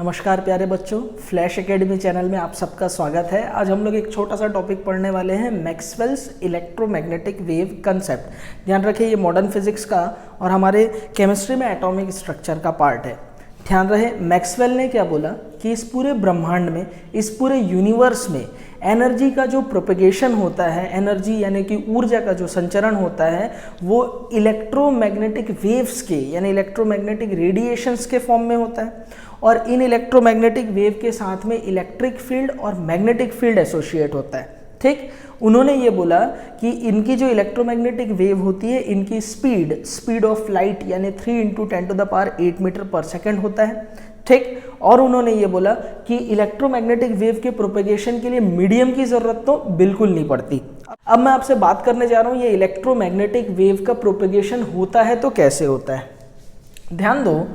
नमस्कार प्यारे बच्चों, फ्लैश एकेडमी चैनल में आप सबका स्वागत है। आज हम लोग एक छोटा सा टॉपिक पढ़ने वाले हैं, मैक्सवेल्स इलेक्ट्रोमैग्नेटिक वेव कंसेप्ट। ध्यान रखिए ये मॉडर्न फिजिक्स का और हमारे केमिस्ट्री में एटॉमिक स्ट्रक्चर का पार्ट है। ध्यान रहे मैक्सवेल ने क्या बोला कि इस पूरे ब्रह्मांड में, इस पूरे यूनिवर्स में एनर्जी का जो प्रोपेगेशन होता है, एनर्जी यानी कि ऊर्जा का जो संचरण होता है, वो इलेक्ट्रोमैग्नेटिक वेव्स के यानी इलेक्ट्रोमैग्नेटिक रेडिएशंस के फॉर्म में होता है। और इन इलेक्ट्रोमैग्नेटिक वेव के साथ में इलेक्ट्रिक फील्ड और मैग्नेटिक फील्ड एसोसिएट होता है। ठीक, उन्होंने ये बोला कि इनकी जो इलेक्ट्रोमैग्नेटिक वेव होती है, इनकी स्पीड ऑफ लाइट यानी 3 × 10⁸ मीटर पर सेकेंड होता है। ठीक, और उन्होंने ये बोला कि इलेक्ट्रोमैग्नेटिक वेव के प्रोपेगेशन के लिए मीडियम की ज़रूरत तो बिल्कुल नहीं पड़ती। अब मैं आपसे बात करने जा रहा हूँ ये इलेक्ट्रोमैग्नेटिक वेव का प्रोपेगेशन होता है तो कैसे होता है। ध्यान दो,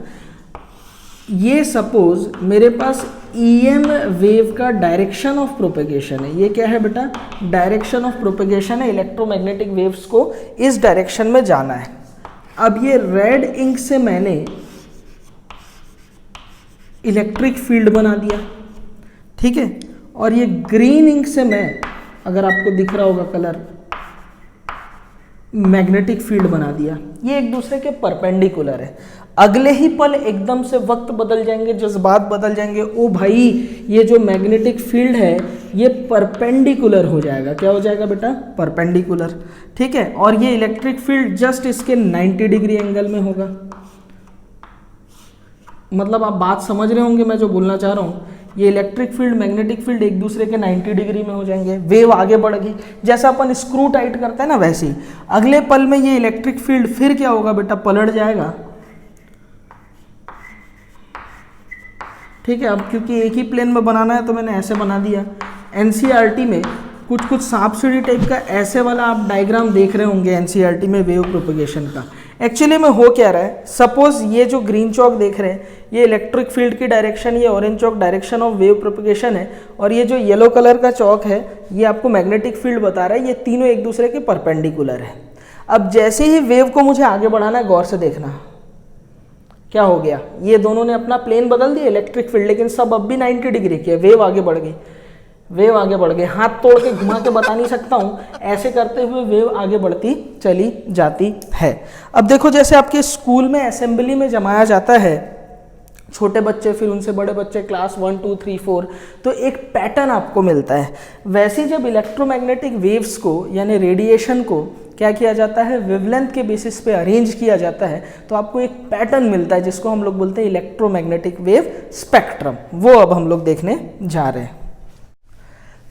ये सपोज मेरे पास EM वेव का डायरेक्शन ऑफ प्रोपेगेशन है। ये क्या है बेटा? डायरेक्शन ऑफ प्रोपेगेशन है। इलेक्ट्रोमैग्नेटिक वेव्स को इस डायरेक्शन में जाना है। अब ये रेड इंक से मैंने इलेक्ट्रिक फील्ड बना दिया, ठीक है, और ये ग्रीन इंक से मैं, अगर आपको दिख रहा होगा कलर, मैग्नेटिक फील्ड बना दिया। ये एक दूसरे के परपेंडिकुलर है। अगले ही पल एकदम से वक्त बदल जाएंगे, जज्बात बदल जाएंगे। ओ भाई, ये जो मैग्नेटिक फील्ड है ये परपेंडिकुलर हो जाएगा। क्या हो जाएगा बेटा? परपेंडिकुलर। ठीक है, और ये इलेक्ट्रिक फील्ड जस्ट इसके 90 डिग्री एंगल में होगा। मतलब आप बात समझ रहे होंगे मैं जो बोलना चाह रहा हूँ। ये इलेक्ट्रिक फील्ड, मैग्नेटिक फील्ड एक दूसरे के 90 डिग्री में हो जाएंगे। वेव आगे बढ़ गई, जैसा अपन स्क्रू टाइट करते हैं ना, वैसे ही अगले पल में ये इलेक्ट्रिक फील्ड फिर क्या होगा बेटा? पलट जाएगा। ठीक है, अब क्योंकि एक ही प्लेन में बनाना है तो मैंने ऐसे बना दिया। NCERT में कुछ सांप सीढ़ी टाइप का ऐसे वाला आप डायग्राम देख रहे होंगे NCERT में वेव प्रोपेगेशन का। एक्चुअली में हो क्या रहा है, सपोज ये जो ग्रीन चौक देख रहे हैं ये इलेक्ट्रिक फील्ड की डायरेक्शन, ये orange Chowk direction of wave propagation है, और ये जो येलो कलर का चौक है ये आपको मैग्नेटिक फील्ड बता रहा है। ये तीनों एक दूसरे के परपेंडिकुलर है। अब जैसे ही वेव को मुझे आगे बढ़ाना है, गौर से देखना क्या हो गया। ये दोनों ने अपना प्लेन बदल दिया इलेक्ट्रिक फील्ड, लेकिन सब अब भी 90 डिग्री के। वेव आगे बढ़ गई, वेव आगे बढ़ गई। हाथ तोड़ के घुमा के बता नहीं सकता हूँ, ऐसे करते हुए वेव आगे बढ़ती चली जाती है। अब देखो, जैसे आपके स्कूल में असेंबली में जमाया जाता है छोटे बच्चे, फिर उनसे बड़े बच्चे, क्लास 1 2 3 4, तो एक पैटर्न आपको मिलता है। वैसे जब इलेक्ट्रोमैग्नेटिक वेव्स को यानी रेडिएशन को क्या किया जाता है, वेवलेंथ के बेसिस पे अरेंज किया जाता है, तो आपको एक पैटर्न मिलता है जिसको हम लोग बोलते हैं इलेक्ट्रोमैग्नेटिक वेव स्पेक्ट्रम। वो अब हम लोग देखने जा रहे हैं।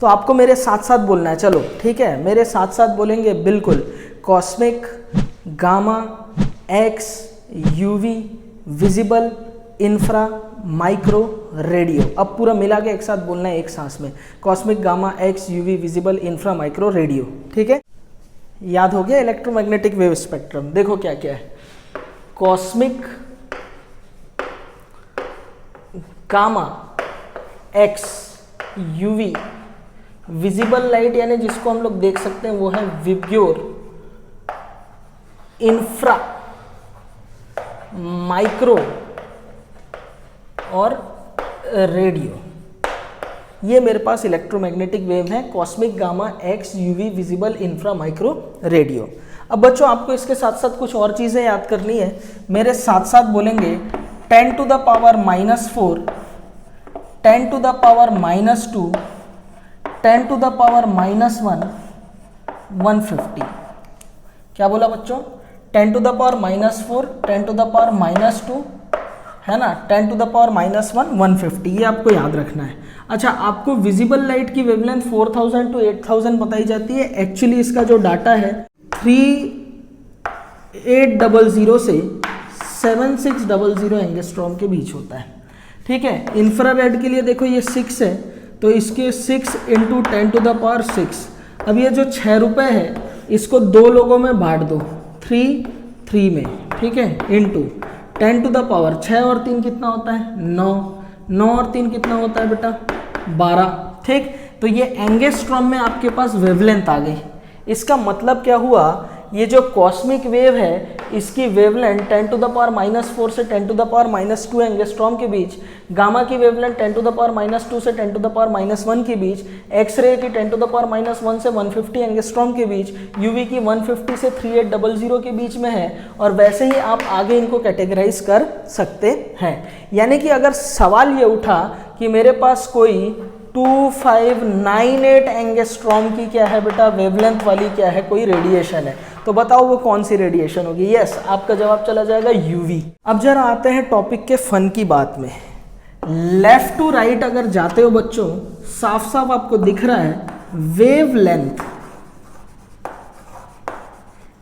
तो आपको मेरे साथ साथ बोलना है, चलो ठीक है, मेरे साथ साथ बोलेंगे बिल्कुल। Cosmic, gamma, x, UV, visible, infra, micro, radio. अब पूरा मिला के एक साथ बोलना है एक सांस में। Cosmic, gamma, x, UV, visible, infra, micro, radio. ठीक है, याद हो गया इलेक्ट्रोमैग्नेटिक वेव स्पेक्ट्रम। देखो क्या क्या है, cosmic, gamma, x, UV, visible light यानी जिसको हम लोग देख सकते हैं वो है विब्योर, इंफ्रा, माइक्रो और रेडियो। ये मेरे पास इलेक्ट्रोमैग्नेटिक वेव है, cosmic, gamma, x, UV, visible, infra, micro, radio. अब बच्चों आपको इसके साथ साथ कुछ और चीज़ें याद करनी है। मेरे साथ साथ बोलेंगे 10⁻⁻⁴, 10⁻⁻⁻2, 10⁻⁻1, 150। क्या बोला बच्चों? 10⁻⁻⁴, 10⁻⁻2 है ना, 10⁻⁻1, 150। ये आपको याद रखना है। अच्छा, आपको विजिबल लाइट की वेवलेंथ 4000 to 8000 बताई जाती है। एक्चुअली इसका जो डाटा है 3800 से 7600 एंगस्ट्रॉम के बीच होता है। ठीक है, इंफ्रारेड के लिए देखो ये 6 है, तो इसके 6 × 10⁶। अब ये जो 6 रुपये है इसको 2 लोगों में बांट दो, 3 में, ठीक है, इंटू 10⁻, 6 और 3 कितना होता है? 9, 9 और 3 कितना होता है बेटा? 12। ठीक, तो ये एंगस्ट्रॉम में आपके पास वेवलेंथ आ गई। इसका मतलब क्या हुआ, ये जो कॉस्मिक वेव है इसकी वेवलेंथ 10 टू द पावर -4 से 10 टू द पावर -2 एंगस्ट्रॉम के बीच, गामा की वेवलेंथ 10 टू द पावर -2 से 10 टू द पावर -1 के बीच, एक्सरे की 10 टू द पावर -1 से 150 एंगस्ट्रॉम के बीच, यूवी की 150 से 3800 के बीच में है। और वैसे ही आप आगे इनको कैटेगराइज कर सकते हैं। यानी कि अगर सवाल ये उठा कि मेरे पास कोई 2598 एंगस्ट्रॉम की क्या है बेटा वेवलेंथ वाली क्या है कोई रेडिएशन है, तो बताओ वो कौन सी रेडिएशन होगी। यस, आपका जवाब चला जाएगा यूवी। अब जरा आते हैं टॉपिक के फन की बात में। लेफ्ट टू राइट अगर जाते हो बच्चों, साफ साफ आपको दिख रहा है वेवलेंथ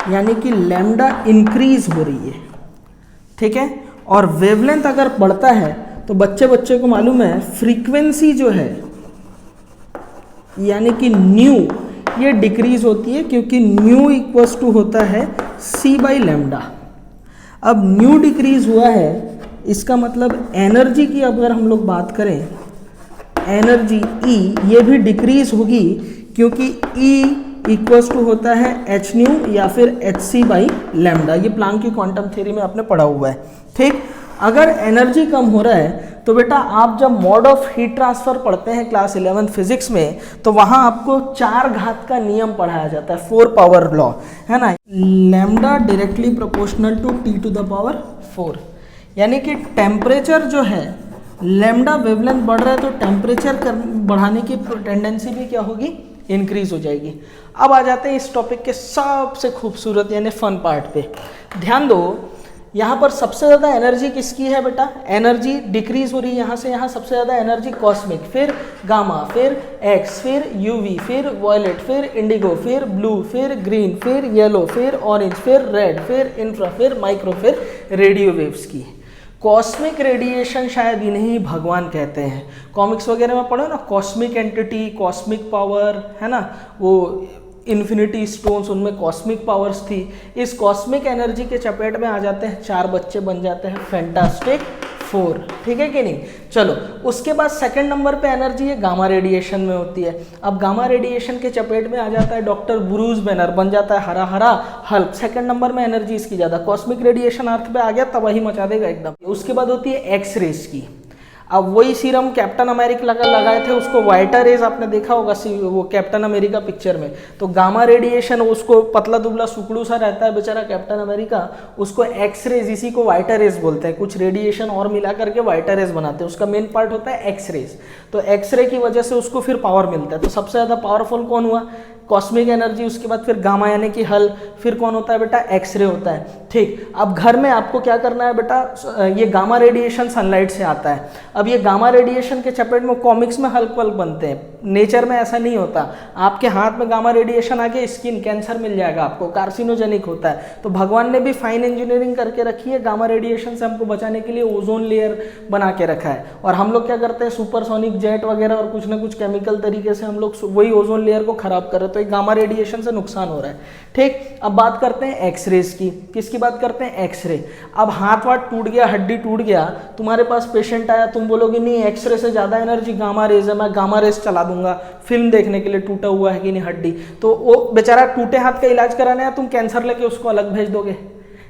यानी कि लैम्डा इंक्रीज हो रही है, ठीक है। और वेवलेंथ अगर बढ़ता है तो बच्चे को मालूम है फ्रीक्वेंसी जो है यानी कि न्यू ये डिक्रीज होती है, क्योंकि न्यू इक्वल्स टू होता है c बाई लैम्डा। अब न्यू डिक्रीज हुआ है, इसका मतलब एनर्जी की अगर हम लोग बात करें, एनर्जी E ये भी डिक्रीज होगी, क्योंकि E इक्वल्स टू होता है एच न्यू या फिर एच सी बाई लैम्डा। ये प्लांक की क्वांटम थ्योरी में आपने पढ़ा हुआ है, ठीक। अगर एनर्जी कम हो रहा है तो बेटा आप जब मॉड ऑफ हीट ट्रांसफर पढ़ते हैं क्लास 11 फिजिक्स में, तो वहां आपको 4 घात का नियम पढ़ाया जाता है, 4 पावर लॉ, है ना। Lambda directly proportional to T to the power 4, यानी कि टेम्परेचर जो है लैम्डा वेवलेंथ बढ़ रहा है तो टेम्परेचर बढ़ाने की टेंडेंसी भी क्या होगी, इंक्रीज हो जाएगी। अब आ जाते हैं इस टॉपिक के सबसे खूबसूरत यानी फन पार्ट पे। ध्यान दो, यहाँ पर सबसे ज़्यादा एनर्जी किसकी है बेटा, एनर्जी डिक्रीज हो रही है यहाँ से यहाँ, सबसे ज़्यादा एनर्जी कॉस्मिक, फिर गामा, फिर एक्स, फिर यूवी, फिर वॉयलेट, फिर इंडिगो, फिर ब्लू, फिर ग्रीन, फिर येलो, फिर ऑरेंज, फिर रेड, फिर इंफ्रा, फिर माइक्रो, फिर रेडियो वेव्स की। कॉस्मिक रेडिएशन शायद इन्हें भगवान कहते हैं। कॉमिक्स वगैरह में पढ़ो ना, कॉस्मिक एंटिटी, कॉस्मिक पावर, है ना, वो इन्फिनिटी स्टोन्स उनमें कॉस्मिक पावर्स थी। इस कॉस्मिक एनर्जी के चपेट में आ जाते हैं 4 बच्चे, बन जाते हैं फैंटास्टिक 4, ठीक है कि नहीं। चलो उसके बाद सेकंड नंबर पे एनर्जी है गामा रेडिएशन में होती है। अब गामा रेडिएशन के चपेट में आ जाता है डॉक्टर ब्रूस बैनर, बन जाता है हरा हरा हल्क। सेकंड नंबर में एनर्जी इसकी ज़्यादा। कॉस्मिक रेडिएशन अर्थ पे आ गया तबाही मचा देगा एकदम। उसके बाद होती है एक्स रेज की। अब वही सीरम कैप्टन अमेरिका लगाए थे, उसको वाइटा रेज आपने देखा होगा वो कैप्टन अमेरिका पिक्चर में। तो गामा रेडिएशन, उसको पतला दुबला सुकड़ू सा रहता है बेचारा कैप्टन अमेरिका, उसको एक्स रेज, इसी को वाइटा रेज बोलते हैं। कुछ रेडिएशन और मिला करके वाइटा रेज बनाते हैं, उसका मेन पार्ट होता है एक्स रेज। तो एक्स रे की वजह से उसको फिर पावर मिलता है। तो सबसे ज़्यादा पावरफुल कौन हुआ, कॉस्मिक एनर्जी, उसके बाद फिर गामा यानी कि हल, फिर कौन होता है बेटा, एक्सरे होता है, ठीक। अब घर में आपको क्या करना है बेटा, ये गामा रेडिएशन सनलाइट से आता है। अब ये गामा रेडिएशन के चपेट में कॉमिक्स में हल्क वल्क बनते हैं, नेचर में ऐसा नहीं होता। आपके हाथ में गामा रेडिएशन आके स्किन कैंसर मिल जाएगा आपको, कार्सिनोजेनिक होता है। तो भगवान ने भी फाइन इंजीनियरिंग करके रखी है, गामा रेडिएशन से हमको बचाने के लिए ओजोन लेयर बना के रखा है। और हम लोग क्या करते हैं, सुपरसोनिक जेट वगैरह और कुछ ना कुछ केमिकल तरीके से हम लोग वही ओजोन लेयर को खराब कर रहे हैं। तो गामा रेडिएशन से नुकसान हो रहा है, ठीक। अब बात करते हैं एक्सरेज की। किसकी बात करते हैं, एक्सरे। अब हाथ वाथ टूट गया, हड्डी टूट गया, तुम्हारे पास पेशेंट आया, तुम बोलोगे नहीं एक्सरे से ज़्यादा एनर्जी गामा रेज है, मैं गामा रेज चला दूंगा फिल्म देखने के लिए टूटा हुआ है कि नहीं हड्डी। तो वो बेचारा टूटे हाथ का इलाज कराने आया, तुम कैंसर लेके उसको अलग भेज दोगे,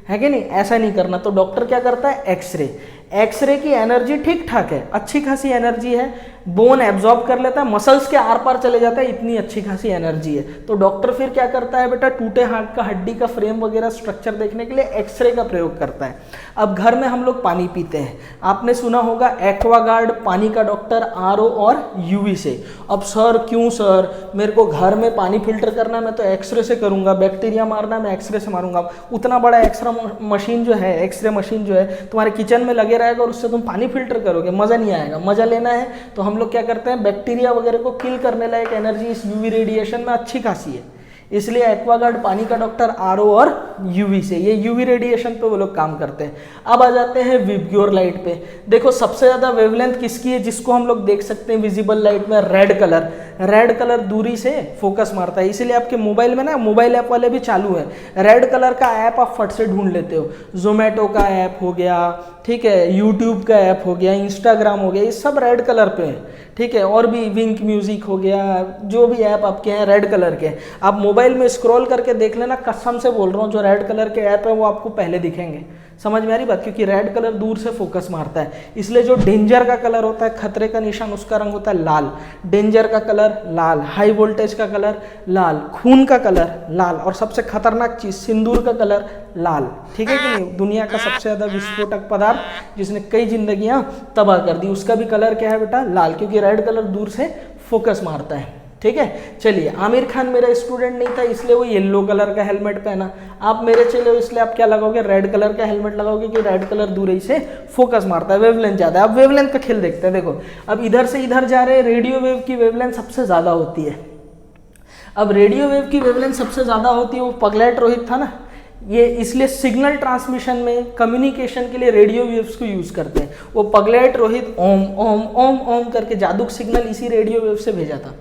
है कि नहीं। ऐसा नहीं करना। तो डॉक्टर क्या करता है, एक्सरे। एक्सरे की एनर्जी ठीक ठाक है, अच्छी खासी एनर्जी है, बोन एब्जॉर्ब कर लेता है, मसल्स के आर पार चले जाता है, इतनी अच्छी खासी एनर्जी है। तो डॉक्टर फिर क्या करता है बेटा, टूटे हाथ का हड्डी का फ्रेम वगैरह स्ट्रक्चर देखने के लिए एक्सरे का प्रयोग करता है। अब घर में हम लोग पानी पीते हैं, आपने सुना होगा एक्वागार्ड पानी का डॉक्टर, आरओ और यूवी से। अब सर क्यों सर, मेरे को घर में पानी फिल्टर करना, मैं तो एक्सरे से करूंगा, बैक्टीरिया मारना मैं एक्सरे से मारूंगा। उतना बड़ा एक्सरे मशीन जो है, एक्सरे मशीन जो है तुम्हारे किचन में लगे रहेगा और उससे तुम पानी फिल्टर करोगे, मजा नहीं आएगा। मजा लेना है तो हम लोग क्या करते हैं, बैक्टीरिया वगैरह को किल करने लायक एनर्जी इस यूवी रेडिएशन में अच्छी खासी है, इसलिए एक्वागार्ड पानी का डॉक्टर, आरओ और यूवी से, ये यूवी रेडिएशन पे वो लोग काम करते हैं। अब आ जाते हैं विबग्योर लाइट पे। देखो सबसे ज्यादा वेवलेंथ किसकी है, जिसको हम लोग देख सकते हैं विजिबल लाइट में, रेड कलर। रेड कलर दूरी से फोकस मारता है, इसीलिए आपके मोबाइल में ना, मोबाइल ऐप वाले भी चालू है, रेड कलर का ऐप आप फट से ढूंढ लेते हो। जोमेटो का ऐप हो गया, ठीक है, यूट्यूब का ऐप हो गया, इंस्टाग्राम हो गया, ये सब रेड कलर पे है, ठीक है। और भी विंक म्यूजिक हो गया, जो भी ऐप आपके हैं रेड कलर के। आप मोबाइल में स्क्रॉल करके देख लेना, कसम से बोल रहा हूँ, जो रेड कलर के ऐप है वो आपको पहले दिखेंगे। समझ में आ रही बात, क्योंकि रेड कलर दूर से फोकस मारता है, इसलिए जो डेंजर का कलर होता है, खतरे का निशान, उसका रंग होता है लाल। डेंजर का कलर लाल, हाई वोल्टेज का कलर लाल, खून का कलर लाल, और सबसे खतरनाक चीज सिंदूर का कलर लाल। ठीक है कि नहीं? दुनिया का सबसे ज्यादा विस्फोटक पदार्थ जिसने कई जिंदगियां तबाह कर दी, उसका भी कलर क्या है बेटा? लाल, क्योंकि रेड कलर दूर से फोकस मारता है। ठीक है, चलिए आमिर खान मेरा स्टूडेंट नहीं था इसलिए वो येलो कलर का हेलमेट पहना, आप मेरे चले हो इसलिए आप क्या लगाओगे? रेड कलर का हेलमेट लगाओगे, कि रेड कलर दूर ही से फोकस मारता है, वेवलेंथ ज्यादा है। अब वेवलेंथ का खेल देखते हैं। देखो अब इधर से इधर जा रहे हैं, रेडियो वेव की वेवलेंथ सबसे ज्यादा होती है। अब रेडियो वेव की वेवलेंथ सबसे ज्यादा होती है, वो पगलेट रोहित था ना, ये इसलिए सिग्नल ट्रांसमिशन में कम्युनिकेशन के लिए रेडियो वेव्स को यूज करते हैं। वो पगलेट रोहित ओम ओम ओम ओम करके जादू सिग्नल इसी रेडियो वेव से भेजा था,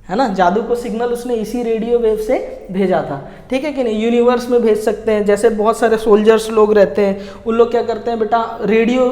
है ना? जादू को सिग्नल उसने इसी रेडियो वेव से भेजा था। ठीक है कि नहीं? यूनिवर्स में भेज सकते हैं, जैसे बहुत सारे सोल्जर्स लोग रहते हैं, उन लोग क्या करते हैं बेटा? रेडियो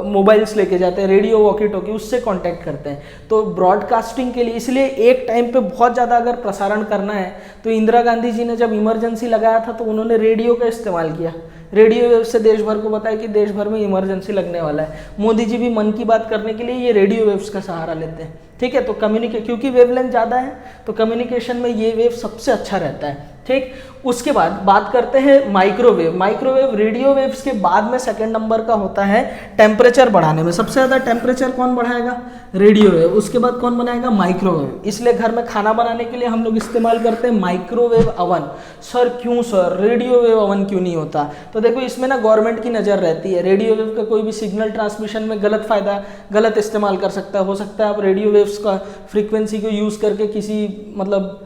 मोबाइल्स लेके जाते हैं, रेडियो वॉकी टॉकी, उससे कांटेक्ट करते हैं। तो ब्रॉडकास्टिंग के लिए, इसलिए एक टाइम पे बहुत ज़्यादा अगर प्रसारण करना है तो इंदिरा गांधी जी ने जब इमरजेंसी लगाया था तो उन्होंने रेडियो का इस्तेमाल किया, रेडियो वेव से देश भर को बताया कि देश भर में इमरजेंसी लगने वाला है। मोदी जी भी मन की बात करने के लिए ये रेडियो वेव्स का सहारा लेते हैं। ठीक है, तो क्योंकि वेवलेंथ ज़्यादा है तो कम्युनिकेशन में ये वेव सबसे अच्छा रहता है। ठीक, उसके बाद बात करते हैं माइक्रोवेव। माइक्रोवेव रेडियो वेव्स के बाद में सेकंड नंबर का होता है टेम्परेचर बढ़ाने में। सबसे ज़्यादा टेम्परेचर कौन बढ़ाएगा? Radio wave. उसके बाद कौन बनाएगा? माइक्रोवेव। इसलिए घर में खाना बनाने के लिए हम लोग इस्तेमाल करते हैं माइक्रोवेव अवन। सर क्यों सर, रेडियो वेव अवन क्यों नहीं होता? तो देखो इसमें ना गवर्नमेंट की नज़र रहती है, रेडियो वेव का कोई भी सिग्नल ट्रांसमिशन में गलत इस्तेमाल कर सकता है। हो सकता है आप रेडियो वेव्स का फ्रीक्वेंसी को यूज़ करके किसी मतलब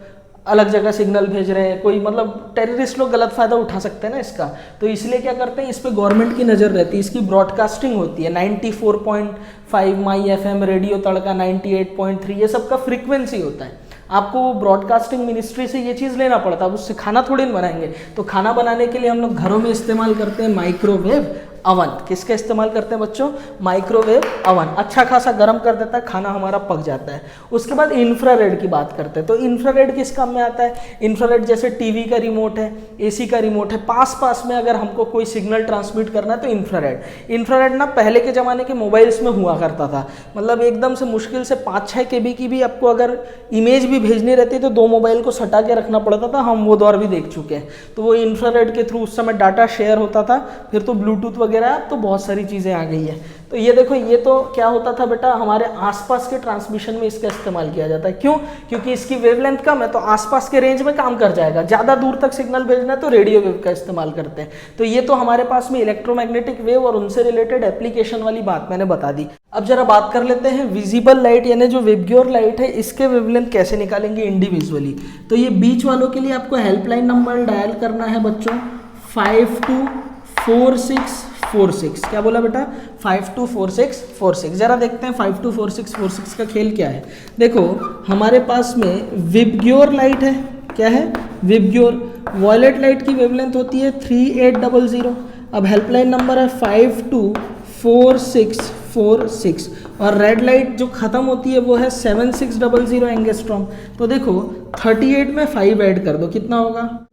अलग जगह सिग्नल भेज रहे हैं, कोई मतलब टेररिस्ट लोग गलत फायदा उठा सकते हैं ना इसका। तो इसलिए क्या करते हैं, इस पे गवर्नमेंट की नज़र रहती है। इसकी ब्रॉडकास्टिंग होती है 94.5 माई FM, रेडियो तड़का 98.3, ये सबका फ्रीक्वेंसी होता है। आपको ब्रॉडकास्टिंग मिनिस्ट्री से ये चीज़ लेना पड़ता है, उससे खाना थोड़ी ना बनाएंगे। तो खाना बनाने के लिए हम लोग घरों में इस्तेमाल करते हैं माइक्रोवेव अवन। किसका इस्तेमाल करते हैं बच्चों? Microwave oven. अच्छा खासा गर्म कर देता है, खाना हमारा पक जाता है। उसके बाद इंफ्रारेड की बात करते हैं। तो इंफ्रारेड किस काम में आता है? इंफ्रारेड जैसे टीवी का रिमोट है, एसी का रिमोट है, पास में अगर हमको कोई सिग्नल ट्रांसमिट करना है तो इंफ्रारेड ना पहले के ज़माने के मोबाइल्स में हुआ करता था। मतलब एकदम से मुश्किल से 5-6 KB की भी आपको अगर इमेज भी भेजनी रहती तो 2 मोबाइल को सटा के रखना पड़ता था। हम वो दौर भी देख चुके हैं। तो वो इंफ्रारेड के थ्रू उस समय डाटा शेयर होता था। फिर तो ब्लूटूथ वगैरह, अब तो बहुत सारी चीज़ें आ गई है। तो ये देखो, ये तो क्या होता था बेटा, हमारे आसपास के ट्रांसमिशन में इसका इस्तेमाल किया जाता है। क्यों? क्योंकि इसकी वेवलेंथ कम है तो आसपास के रेंज में काम कर जाएगा। ज़्यादा दूर तक सिग्नल भेजना है तो रेडियो वेव का इस्तेमाल करते हैं। तो ये तो हमारे पास में इलेक्ट्रोमैग्नेटिक वेव और उनसे रिलेटेड एप्लीकेशन वाली बात मैंने बता दी। अब जरा बात कर लेते हैं विजिबल लाइट, यानी जो विबग्योर लाइट है, इसके वेवलेंथ कैसे निकालेंगे इंडिविजुअली। तो ये बीच वालों के लिए आपको हेल्पलाइन नंबर डायल करना है बच्चों 524646। क्या बोला बेटा? 524646। जरा देखते हैं 524646 का खेल क्या है। देखो हमारे पास में विबग्योर लाइट है। क्या है? विबग्योर। वॉयलेट लाइट की वेवलेंथ होती है 3800। अब हेल्पलाइन नंबर है 524646 और रेड लाइट जो ख़त्म होती है वो है 7600 एंगस्ट्रॉम। तो देखो 38 में 5 ऐड कर दो, कितना होगा?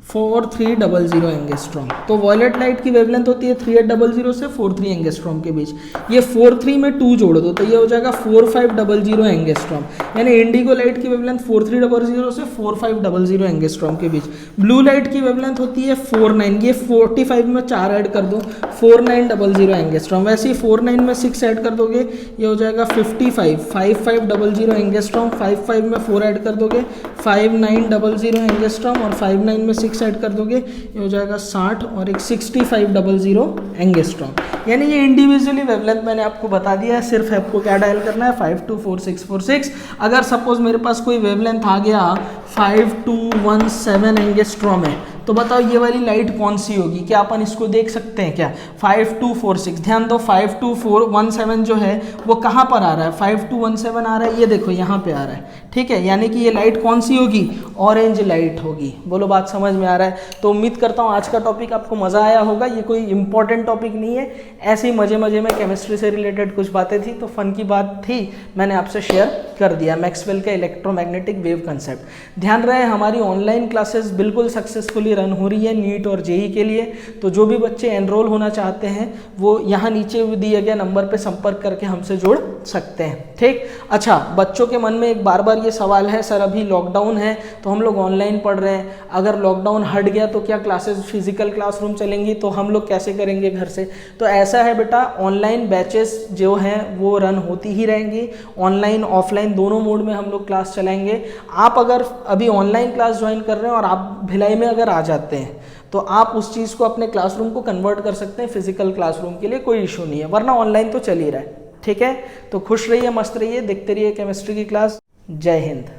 4300 एंगस्ट्रॉम। तो वॉयलेट लाइट की वेवलेंथ होती है 3800 से 43 एंगस्ट्रॉम के बीच। ये 43 में 2 जोड़ दो तो ये हो जाएगा 4500 एंगस्ट्रॉम। यानी इंडिगो लाइट की वेवलेंथ 4300 से 4500 एंगस्ट्रॉम के बीच। ब्लू लाइट की वेवलेंथ होती है 49, ये 45 में 4 ऐड कर दो 4900 एंगस्ट्रॉम। वैसे ही 49 में 6 ऐड कर दोगे ये हो जाएगा 5500 एंगस्ट्रॉम। 55 में 4 ऐड कर दोगे 5900 एंगस्ट्रॉम और 59 में 6 ऐड कर दोगे ये हो जाएगा 60 और एक 6500 एंगस्ट्रॉम। यानी ये इंडिविजुअली वेवलेंथ मैंने आपको बता दिया है। सिर्फ आपको क्या डायल करना है 524646। अगर सपोज मेरे पास कोई वेवलेंथ आ गया 5217 एंगस्ट्रॉम है तो बताओ ये वाली लाइट कौन सी होगी? क्या अपन इसको देख सकते हैं क्या? 5246। ध्यान दो 5217 जो है वो कहाँ पर आ रहा है? 5217 आ रहा है, ये देखो यहाँ पे आ रहा है। ठीक है, यानी कि ये लाइट कौन सी होगी? ऑरेंज लाइट होगी। बोलो बात समझ में आ रहा है? तो उम्मीद करता हूँ आज का टॉपिक आपको मज़ा आया होगा। ये कोई इंपॉर्टेंट टॉपिक नहीं है, ऐसे ही मजे मजे में केमिस्ट्री से रिलेटेड कुछ बातें थी तो फन की बात थी, मैंने आपसे शेयर कर दिया मैक्सवेल का इलेक्ट्रोमैग्नेटिक वेव कंसेप्ट। ध्यान रहे हमारी ऑनलाइन क्लासेस बिल्कुल सक्सेसफुली रन हो रही है नीट और जेई के लिए। तो जो भी बच्चे एनरोल होना चाहते हैं वो यहाँ नीचे दिए गए नंबर पे संपर्क करके हमसे जुड़ सकते हैं। ठीक, अच्छा, बच्चों के मन में एक बार बार ये सवाल है, सर अभी लॉकडाउन है तो हम लोग ऑनलाइन पढ़ रहे हैं, अगर लॉकडाउन हट गया तो क्या क्लासेस फिजिकल क्लासरूम चलेंगी, तो हम लोग कैसे करेंगे घर से? तो ऐसा है बेटा, ऑनलाइन बैचेस जो हैं वो रन होती ही रहेंगी, ऑनलाइन ऑफलाइन दोनों मोड में हम लोग क्लास चलाएंगे। आप अगर अभी ऑनलाइन क्लास ज्वाइन कर रहे हैं और आप भिलाई में अगर आ जाते हैं तो आप उस चीज़ को अपने क्लासरूम को कन्वर्ट कर सकते हैं फिजिकल क्लासरूम के लिए, कोई इशू नहीं है, वरना ऑनलाइन तो चल ही रहा है। ठीक है, तो खुश रहिए, मस्त रहिए, देखते रहिए केमिस्ट्री की क्लास। जय हिंद।